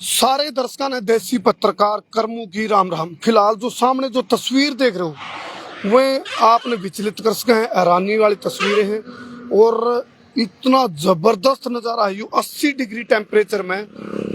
सारे दर्शकों ने देसी पत्रकार कर्मू की राम राम। फिलहाल जो सामने जो तस्वीर देख रहे हो वह आपने विचलित कर सके हैं, हैरानी वाली तस्वीरें हैं और इतना जबरदस्त नजारा है। 80 डिग्री टेम्परेचर में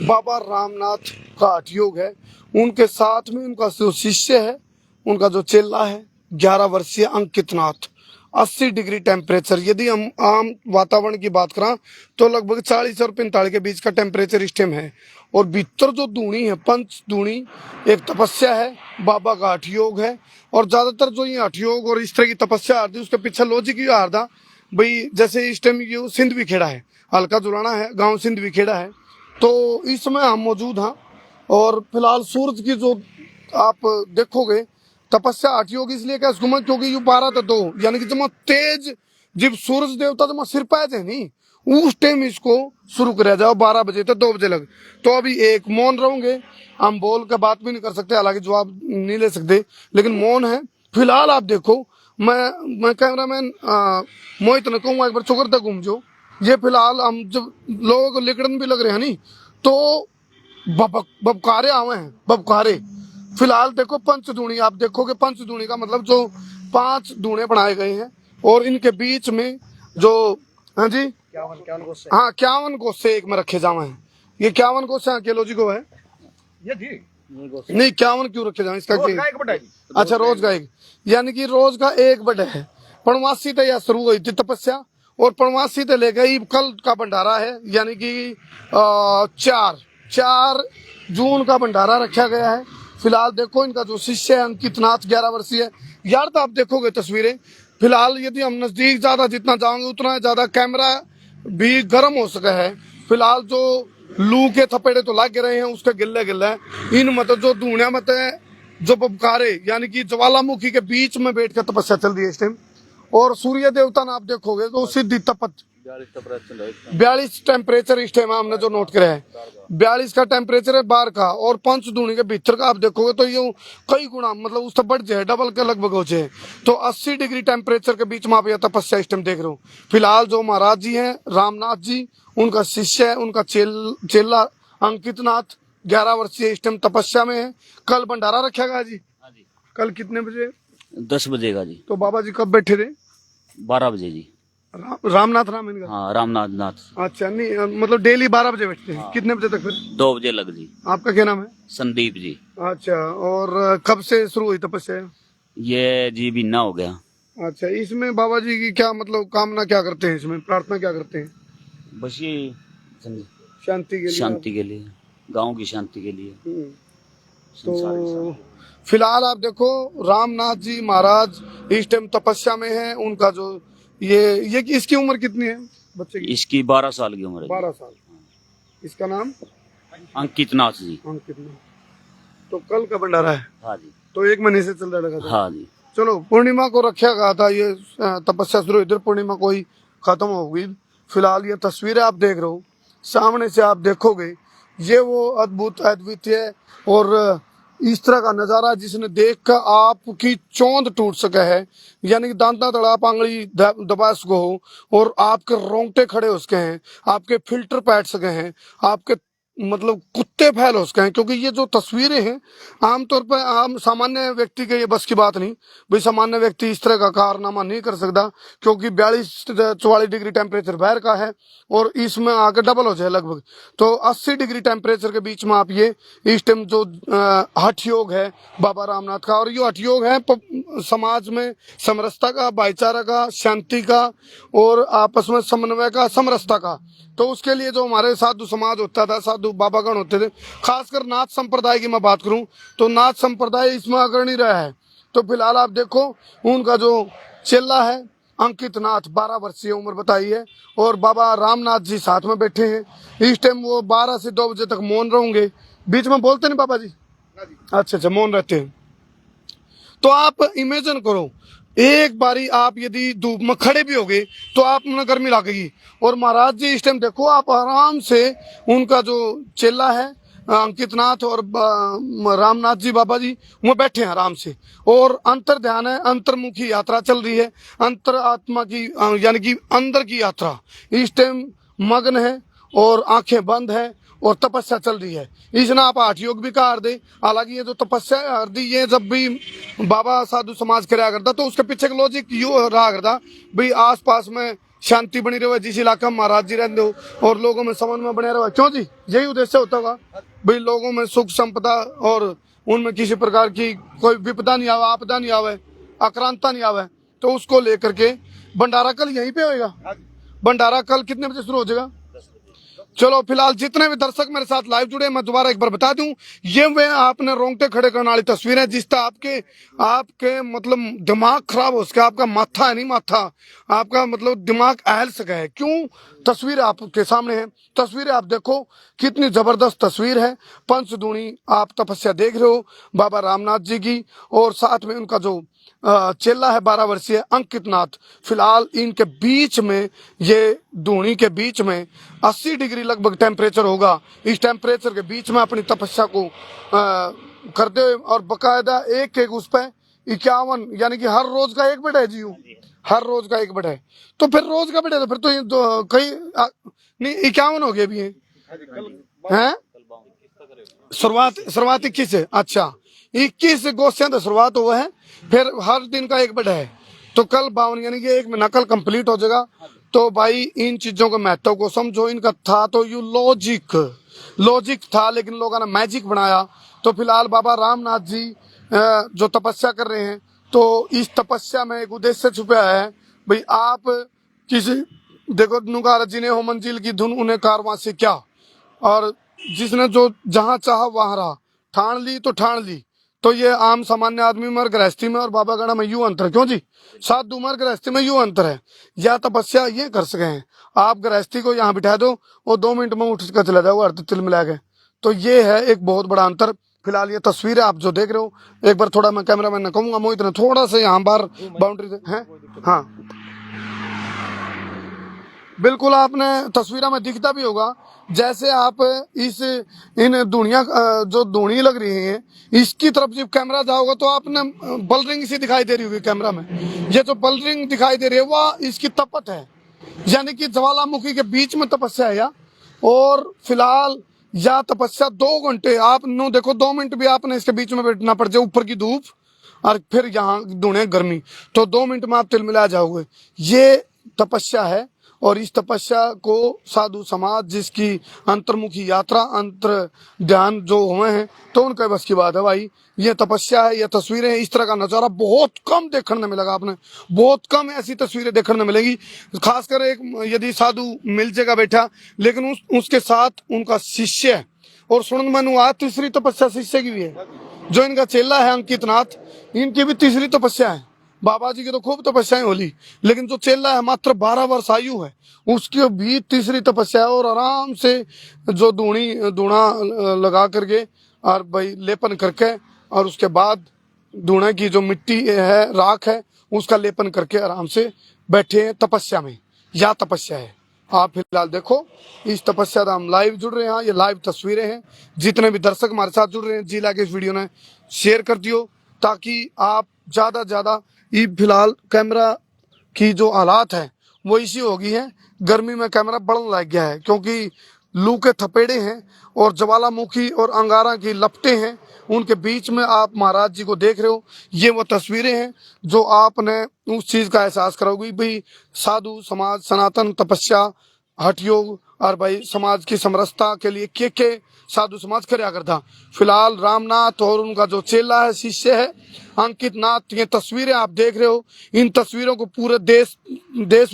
बाबा रामनाथ का हठ योग है, उनके साथ में उनका जो शिष्य है, उनका जो चेला है 11 वर्षीय अंकित नाथ। 80 डिग्री टेम्परेचर, यदि हम आम वातावरण की बात करें तो लगभग 40 और 45 के बीच का टेम्परेचर इस टाइम है। और भीतर जो धूनी है, पंच धूनी, एक तपस्या है, बाबा का हठ योग है। और ज्यादातर जो ये हठ योग और इस तरह की तपस्या आती है उसके पीछे लॉजिक ये आ रहा भाई, जैसे इस टाइम ये सिंध विखेड़ा है, हल्का जुलाना है, गांव सिंध विखेड़ा है, तो इस समय हम मौजूद हैं। और फिलहाल सूरज की जो आप देखोगे तपस्या हठ योग इसलिए क्या घुमा, क्योंकि यू 12 से 2 यानी कि जमा तेज जब सूरज देवता जमा सिर पाए थे नहीं, उस टाइम इसको शुरू कराया जाओ 12 बजे तक 2 बजे लग। तो अभी एक मौन रहोगे, हम बोल के बात भी नहीं कर सकते, हालांकि जवाब नहीं ले सकते, लेकिन मौन है। फिलहाल आप देखो, मैं कैमरामैन मोहित ने कहूँगा एक बार चौकर तक घूम जो। ये फिलहाल हम जब लोगों को लिकड़न भी लग रहे हैं नहीं तो बबकारे आवे हैं, बबकारे। फिलहाल देखो पंचधूणी, आप देखोगे पंचधूणी का मतलब जो 5 धूणे बनाए गए हैं और इनके बीच में जो, हाँ जी, 51 गोसे, हाँ 51 गोसे एक में रखे जावे हैं। ये 51 गोसे अकेलो जी को है ये जी नहीं, 51 क्यों रखे जाए इसका अच्छा रोज का एक, यानी कि रोज का एक बड़ा है। पणवासी तो यह शुरू हुई थी तपस्या और पणवासी तो ले गई, कल का भंडारा है, यानी कि 4 जून का भंडारा रखा गया है। फिलहाल देखो इनका जो शिष्य है अंकित नाथ 11 वर्षीय है यार। तो आप देखोगे तस्वीरें, फिलहाल यदि हम नजदीक ज्यादा जितना जाओगे उतना ज्यादा कैमरा भी गर्म हो सका है। फिलहाल जो लू के थपेड़े तो लग रहे हैं उसके गिल्ले गिल्ले इन मत जो धूणिया मत जो बबकारे यानी कि ज्वालामुखी के बीच में बैठ कर तपस्या चल रही है इस टाइम। और सूर्य देवता ने आप देखोगे तो सिद्धि तपत 42 टेम्परेचर इस टाइम हमने जो नोट किया है, 42 का टेम्परेचर है बाहर का। और पंचधूणी के भीतर का आप देखोगे तो ये कई गुना मतलब उससे बढ़ जाए, डबल के लगभग हो जाए। तो 80 डिग्री टेम्परेचर के बीच में आप यह तपस्या इस टाइम देख रहे हो। फिलहाल जो महाराज जी हैं रामनाथ जी, उनका शिष्य है, उनका चेला अंकित नाथ 11 वर्षीय इस टाइम तपस्या में है। कल भंडारा रखा गया जी? कल कितने बजे? 10 बजे का जी। तो बाबा जी कब बैठे थे? 12 बजे जी। रामनाथ राम इनका? हाँ रामनाथ नाथ। अच्छा, नहीं मतलब डेली 12 बजे बैठते हैं? हाँ। कितने बजे तक फिर? 2 बजे लग जी। आपका क्या नाम है? संदीप जी। अच्छा, और कब से शुरू हुई तपस्या? ये जी महीना हो गया। अच्छा, इसमें बाबा जी की क्या मतलब कामना क्या करते हैं, इसमें प्रार्थना क्या करते हैं? बस ये शांति के लिए, शांति के लिए, गांव की शांति के लिए। तो फिलहाल आप देखो रामनाथ जी महाराज इस टाइम तपस्या में हैं। उनका जो ये इसकी उम्र कितनी है बच्चे की? इसकी 12 साल की उम्र है। 12 साल। इसका नाम अंकित नाथ जी। अंकित नाथ। तो कल का भंडारा है? हाँ जी। तो 1 महीने से चल रहा था? हाँ जी। चलो, पूर्णिमा को रखा गया था ये तपस्या शुरू हुई थी, पूर्णिमा को ही खत्म हो गई। फिलहाल ये तस्वीरें आप देख रहे हो, सामने से आप देखोगे ये वो अद्भुत अद्वितीय और इस तरह का नजारा जिसने देख कर आपकी चौंध टूट सका है, यानी कि दांता तड़ा आप आंगली दबा सको हो और आपके रोंगटे खड़े हो सके हैं, आपके फिल्टर बैठ सके हैं, आपके मतलब कुत्ते फैल हो सके हैं। क्योंकि ये जो तस्वीरें हैं आमतौर पर आम सामान्य व्यक्ति के ये बस की बात नहीं भाई, सामान्य व्यक्ति इस तरह का कारनामा नहीं कर सकता, क्योंकि 42-44 डिग्री टेम्परेचर बाहर का है और इसमें आकर डबल हो जाए लगभग। तो 80 डिग्री टेम्परेचर के बीच में आप ये इस टाइम जो हठ योग है बाबा रामनाथ का, और ये हठ योग है समाज में समरसता का, भाईचारा का, शांति का और आपस में समन्वय का, समरसता का। तो उसके लिए जो हमारे साधु समाज होता था, साधु बाबागण होते थे, खासकर नाथ संप्रदाय की मैं बात करूं तो नाथ संप्रदाय इसमें अग्रणी रहा है। तो फिलहाल आप देखो उनका जो चेला है अंकित नाथ 12 वर्षीय उम्र बताई है और बाबा रामनाथ जी साथ में बैठे हैं। इस टाइम वो 12 से 2 बजे तक मौन रहेंगे। बीच में बोलते नहीं बाबा जी? अच्छा, मौन रहते हैं। तो आप इमेजिन करो, एक बारी आप यदि धूप में खड़े भी होगे तो आप में गर्मी लगेगी। और महाराज जी इस टाइम देखो आप आराम से, उनका जो चेला है अंकित नाथ और रामनाथ जी बाबा जी वो बैठे हैं आराम से और अंतर ध्यान है, अंतर्मुखी यात्रा चल रही है, अंतर आत्मा की यानी कि अंदर की यात्रा इस टाइम मग्न है और आंखें बंद है और तपस्या चल रही है। इसने आप हठ योग भी कहा दे। हालांकि ये जो तपस्या कर दी, ये जब भी बाबा साधु समाज कराया करता तो उसके पीछे का लॉजिक यू रहा करता भाई आस पास में शांति बनी रहे, जिस इलाका में महाराज जी रहते हो और लोगों में समन्वय बने रहे। क्यों जी, यही उद्देश्य होता होगा भाई, लोगों में सुख संपदा और उनमें किसी प्रकार की कोई विपदा नहीं आवे, आपदा नहीं आवे, आक्रांता नहीं आवे। तो उसको लेकर के भंडारा कल यहीं पे होएगा। भंडारा कल कितने बजे शुरू हो जाएगा? चलो फिलहाल जितने भी दर्शक मेरे साथ लाइव जुड़े, मैं दोबारा एक बार बता दूं, ये वे आपने रोंगटे खड़े करने वाली तस्वीर है जिससे आपके मतलब दिमाग खराब हो सके। आपका माथा है नहीं, माथा आपका मतलब दिमाग अहल सका है। क्यों? तस्वीर आपके सामने है, तस्वीरें आप देखो कितनी जबरदस्त तस्वीर है। पंचदूणी आप तपस्या देख रहे हो बाबा रामनाथ जी की, और साथ में उनका जो चेला है 12 वर्षीय अंकित नाथ। फिलहाल इनके बीच में, ये धूनी के बीच में 80 डिग्री लगभग टेम्परेचर होगा। इस टेम्परेचर के बीच में अपनी तपस्या को करते हुए, और बकायदा एक एक उस पर 51 यानी कि हर रोज का 1 बेड है जी, हर रोज का 1 बेड है। तो फिर रोज का बेड है तो फिर तो ये कई नहीं 51 हो गए भी हैं। शुरुआत 21 है। अच्छा, 21 गोश्त से शुरुआत हुआ है, फिर हर दिन का 1 बेड है। तो कल 52 यानी कि 1 महीना कल कंप्लीट हो जाएगा। तो भाई इन चीजों के महत्व को समझो। इनका था तो यू लॉजिक था, लेकिन लोगों ने मैजिक बनाया। तो फिलहाल बाबा रामनाथ जी जो तपस्या कर रहे हैं, तो इस तपस्या में एक उद्देश्य छुपा है भाई। आप किसी देखो, नुगारा जी ने हो मंजिल की धुन उन्हें कारवां से क्या, और जिसने जो जहां चाहा वहां रहा, ठान ली तो ठान ली। तो ये आम सामान्य आदमी में और गृहस्थी में और बाबा गणा में यू अंतर। क्यों जी? साधु में और गृहस्थी में यू अंतर है। या तपस्या ये कर सके हैं, आप गृहस्थी को यहाँ बिठा दो और 2 मिनट में उठ कर चला जाओ अर्थ तिल मिला के। तो ये है एक बहुत बड़ा अंतर। फिलहाल ये तस्वीरें आप जो देख रहे हो, एक बार थोड़ा मैं कैमरा मैन ने कहूंगा मोहित ने थोड़ा सा यहाँ बार बाउंड्री है। हाँ बिल्कुल, आपने तस्वीरों में दिखता भी होगा जैसे आप इन दुनिया जो धूनी लग रही है इसकी तरफ जब कैमरा जाओगा तो आपने बलरिंग सी दिखाई दे रही होगी कैमरा में। ये जो बलरिंग दिखाई दे रही है वह इसकी तपत है, यानी कि ज्वालामुखी के बीच में तपस्या है। और फिलहाल या तपस्या 2 घंटे आप नो देखो, 2 मिनट भी आपने इसके बीच में बैठना पड़ जाए, ऊपर की धूप और फिर यहाँ धुने गर्मी, तो 2 मिनट में आप तिलमिला जाओगे। ये तपस्या है। और इस तपस्या को साधु समाज जिसकी अंतर्मुखी यात्रा अंतर ध्यान जो हुए हैं तो उनके बस की बात है भाई। ये तपस्या है, ये तस्वीरें हैं। इस तरह का नजारा बहुत कम देखने में मिलेगा, आपने बहुत कम ऐसी तस्वीरें देखने में मिलेगी। खासकर एक यदि साधु मिल जाएगा बैठा, लेकिन उसके साथ उनका शिष्य है। और सुनन मनु आज तीसरी तपस्या शिष्य की भी है। जो इनका चेला है अंकित नाथ, इनकी भी तीसरी तपस्या है। बाबा जी की तो खूब तपस्याएं होली, लेकिन जो चेला है मात्र 12 वर्ष आयु है, उसकी भी तीसरी तपस्या है। और आराम से जो धूणा लगा करके और भाई लेपन करके, और उसके बाद धूणे की जो मिट्टी है, राख है, उसका लेपन करके आराम से बैठे हैं तपस्या में। या तपस्या है। आप फिलहाल देखो इस तपस्या का हम लाइव जुड़ रहे हैं। ये लाइव तस्वीरें हैं। जितने भी दर्शक हमारे साथ जुड़ रहे हैं, जिला के इस वीडियो ने शेयर कर दियो ताकि आप ज्यादा ज्यादा। ये फिलहाल कैमरा की जो हालात है वो इसी हो गई है, गर्मी में कैमरा बढ़ने लग गया है क्योंकि लू के थपेड़े हैं और ज्वालामुखी और अंगारा की लपटें हैं। उनके बीच में आप महाराज जी को देख रहे हो। ये वो तस्वीरें हैं जो आपने उस चीज का एहसास कराओगी भाई। साधु समाज सनातन तपस्या हठ योग और भाई समाज की समरसता के लिए के साधु समाज कराया करता। फिलहाल रामनाथ और उनका जो चेला है, शिष्य है अंकित नाथ, ये तस्वीरें आप देख रहे हो। इन तस्वीरों को पूरे देश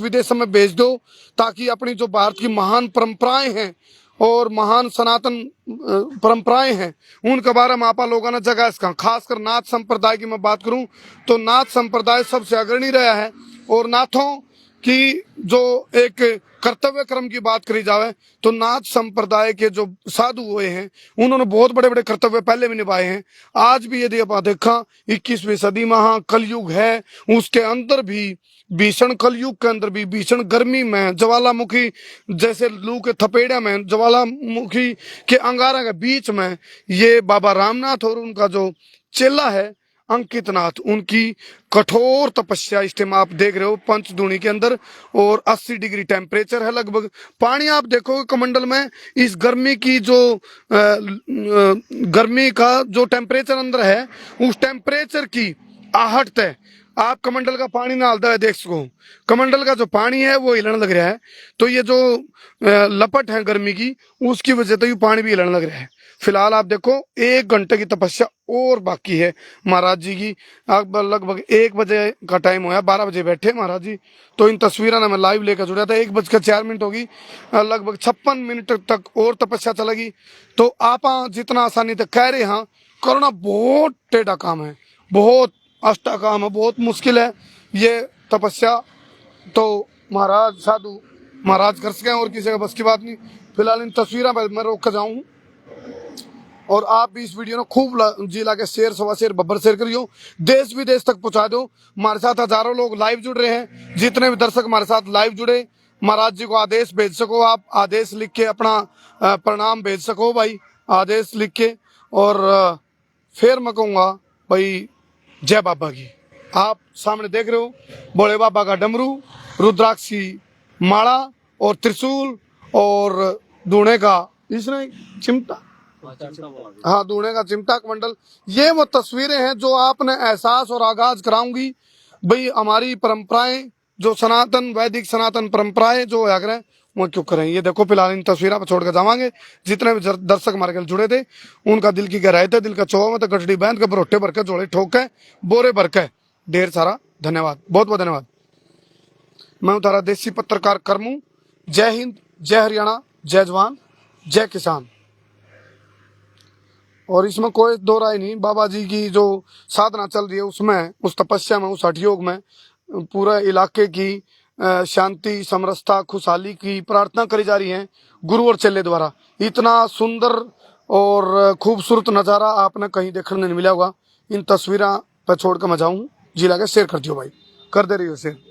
विदेश में भेज दो ताकि अपनी जो भारत की महान परंपराएं हैं और महान सनातन परंपराएं हैं उनके बारे में आपा लोगों ने जगह इसका। खासकर नाथ संप्रदाय की मैं बात करूं तो नाथ संप्रदाय सबसे अग्रणी रहा है। और नाथों की जो एक कर्तव्य क्रम की बात करी जाए तो नाथ संप्रदाय के जो साधु हुए हैं उन्होंने बहुत बड़े बड़े कर्तव्य पहले भी निभाए हैं। आज भी यदि आप देखा 21वीं सदी में कलयुग है, उसके अंदर भी भीषण कलयुग के अंदर भी भीषण गर्मी में ज्वालामुखी जैसे लू के थपेड़े में ज्वालामुखी के अंगारा के बीच में ये बाबा रामनाथ और उनका जो चेला है अंकित नाथ, उनकी कठोर तपस्या इस टाइम आप देख रहे हो पंचदूनी के अंदर, और 80 डिग्री टेम्परेचर है लगभग। पानी आप देखोगे कमंडल में, इस गर्मी की जो गर्मी का जो टेम्परेचर अंदर है, उस टेम्परेचर की आहट तय आप कमंडल का पानी डालता है देख सको। कमंडल का जो पानी है वो हिलने लग रहा है, तो ये जो लपट है गर्मी की, उसकी वजह से ये पानी भी हिलने लग रहा है। फिलहाल आप देखो 1 घंटे की तपस्या और बाकी है महाराज जी की। अब लगभग 1 बजे का टाइम हुआ, 12 बजे बैठे महाराज जी। तो इन तस्वीरों ने मैं लाइव लेकर जुड़ा था। 1:04 होगी, लगभग 56 मिनट तक और तपस्या चलेगी। तो आप जितना आसानी तक कह रहे हैं, करना बहुत टेढ़ा काम है, बहुत अष्टा काम है, बहुत मुश्किल है ये तपस्या। तो महाराज साधु महाराज कर सके और किसी का बस की बात नहीं। फिलहाल इन तस्वीरों पर मैं रोक कर जाऊं, और आप भी इस वीडियो ने खूब जी ला के शेयर, सवा शेयर, बब्बर शेयर करियो, देश विदेश तक पहुंचा दो। हमारे साथ हजारों लोग लाइव जुड़ रहे हैं, जितने भी दर्शक हमारे साथ लाइव जुड़े, महाराज जी को आदेश भेज सको, आप आदेश लिख के अपना प्रणाम भेज सको भाई, आदेश लिख के। और फिर मैं कहूँगा भाई जय बाबा की। आप सामने देख रहे हो भोले बाबा का डमरू, रुद्राक्ष की माला और त्रिशूल और दूने का इसने चिमटा, हाँ दूने का चिमटा कमंडल। ये वो तस्वीरें हैं जो आपने एहसास और आगाज कराऊंगी भाई। हमारी परंपराएं जो सनातन वैदिक सनातन परंपराएं जो है करें वो क्यों करें। ये देखो फिलहाल इन तस्वीरों पर छोड़ कर जावांगे। जितने भी दर्शक हमारे कल जुड़े थे, उनका दिल की गहराई थे, दिल का चौवा में तो गठड़ी बांध के बरोटे भर के जोड़े ठोक के बोरे भर के ढेर सारा धन्यवाद, बहुत बहुत धन्यवाद। मैं हूं तारा देसी पत्रकार करमू। जय हिंद, जय हरियाणा, जय जवान, जय किसान। और इसमें कोई दो राय नहीं, बाबा जी की जो साधना चल रही है उसमें, उस तपस्या में, उस हठयोग में पूरे इलाके की शांति, समरसता, खुशहाली की प्रार्थना करी जा रही है गुरु और चेले द्वारा। इतना सुंदर और खूबसूरत नज़ारा आपने कहीं देखने नहीं मिला होगा। इन तस्वीरों पर छोड़ कर मैं जाऊँ, जिला के शेयर कर दियो भाई, कर दे रही हो शेयर।